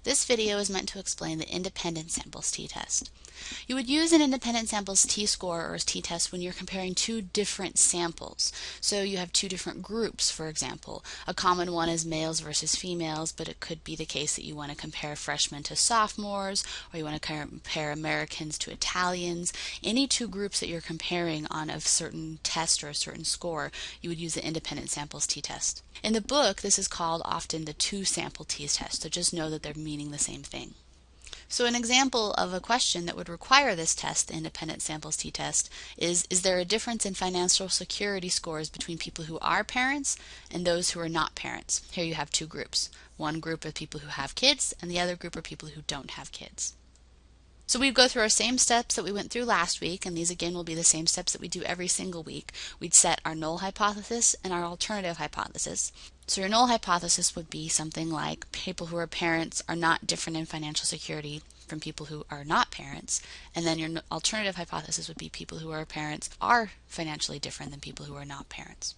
This video is meant to explain the independent samples t-test. You would use an independent samples t-score or t-test when you're comparing two different samples. So you have two different groups, for example. A common one is males versus females, but it could be the case that you want to compare freshmen to sophomores, or you want to compare Americans to Italians. Any two groups that you're comparing on a certain test or a certain score, you would use the independent samples t-test. In the book, this is called often the two-sample t-test, so just know that they're meaning the same thing. So an example of a question that would require this test, the independent samples t-test, is there a difference in financial security scores between people who are parents and those who are not parents? Here you have two groups. One group of people who have kids and the other group of people who don't have kids. So we'd go through our same steps that we went through last week, and these again will be the same steps that we do every single week. We'd set our null hypothesis and our alternative hypothesis. So your null hypothesis would be something like people who are parents are not different in financial security from people who are not parents, and then your alternative hypothesis would be people who are parents are financially different than people who are not parents.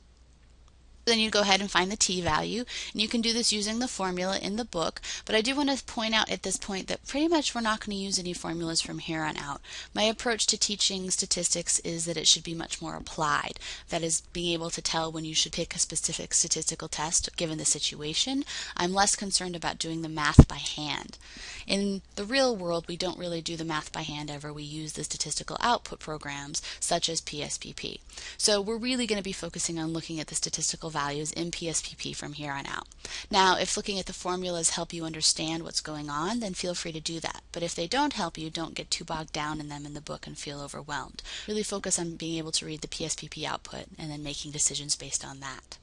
Then you go ahead and find the t-value, and you can do this using the formula in the book, but I do want to point out at this point that pretty much we're not going to use any formulas from here on out. My approach to teaching statistics is that it should be much more applied. That is, being able to tell when you should pick a specific statistical test given the situation. I'm less concerned about doing the math by hand. In the real world, we don't really do the math by hand ever. We use the statistical output programs such as PSPP. So we're really going to be focusing on looking at the statistical values in PSPP from here on out. Now, if looking at the formulas help you understand what's going on, then feel free to do that. But if they don't help you, don't get too bogged down in them in the book and feel overwhelmed. Really focus on being able to read the PSPP output and then making decisions based on that.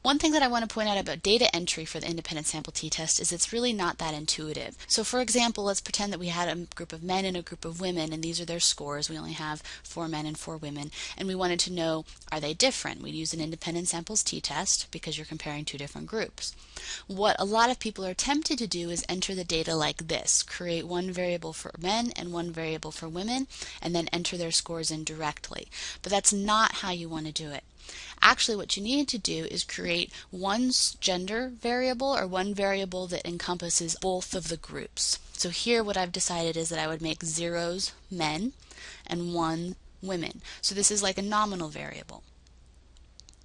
One thing that I want to point out about data entry for the independent sample t-test is it's really not that intuitive. So for example, let's pretend that we had a group of men and a group of women, and these are their scores. We only have 4 men and 4 women, and we wanted to know, are they different? We'd use an independent samples t-test because you're comparing two different groups. What a lot of people are tempted to do is enter the data like this: create one variable for men and one variable for women, and then enter their scores in directly. But that's not how you want to do it. Actually, what you need to do is create one gender variable, or one variable that encompasses both of the groups. So here what I've decided is that I would make 0s men and 1 women. So this is like a nominal variable.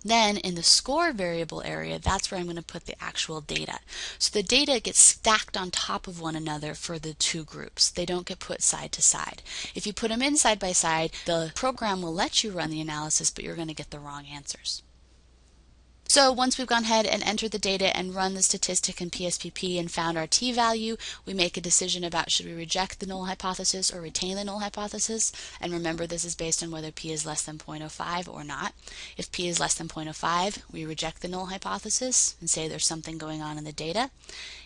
Then in the score variable area, that's where I'm going to put the actual data. So the data gets stacked on top of one another for the two groups. They don't get put side to side. If you put them in side by side, the program will let you run the analysis, but you're going to get the wrong answers. So once we've gone ahead and entered the data and run the statistic in PSPP and found our t-value, we make a decision about should we reject the null hypothesis or retain the null hypothesis. And remember, this is based on whether p is less than 0.05 or not. If p is less than 0.05, we reject the null hypothesis and say there's something going on in the data.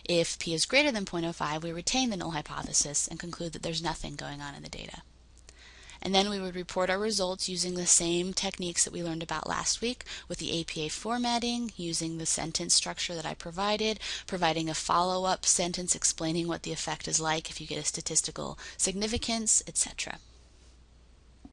If p is greater than 0.05, we retain the null hypothesis and conclude that there's nothing going on in the data. And then we would report our results using the same techniques that we learned about last week with the APA formatting, using the sentence structure that I provided, providing a follow-up sentence explaining what the effect is like if you get a statistical significance, etc.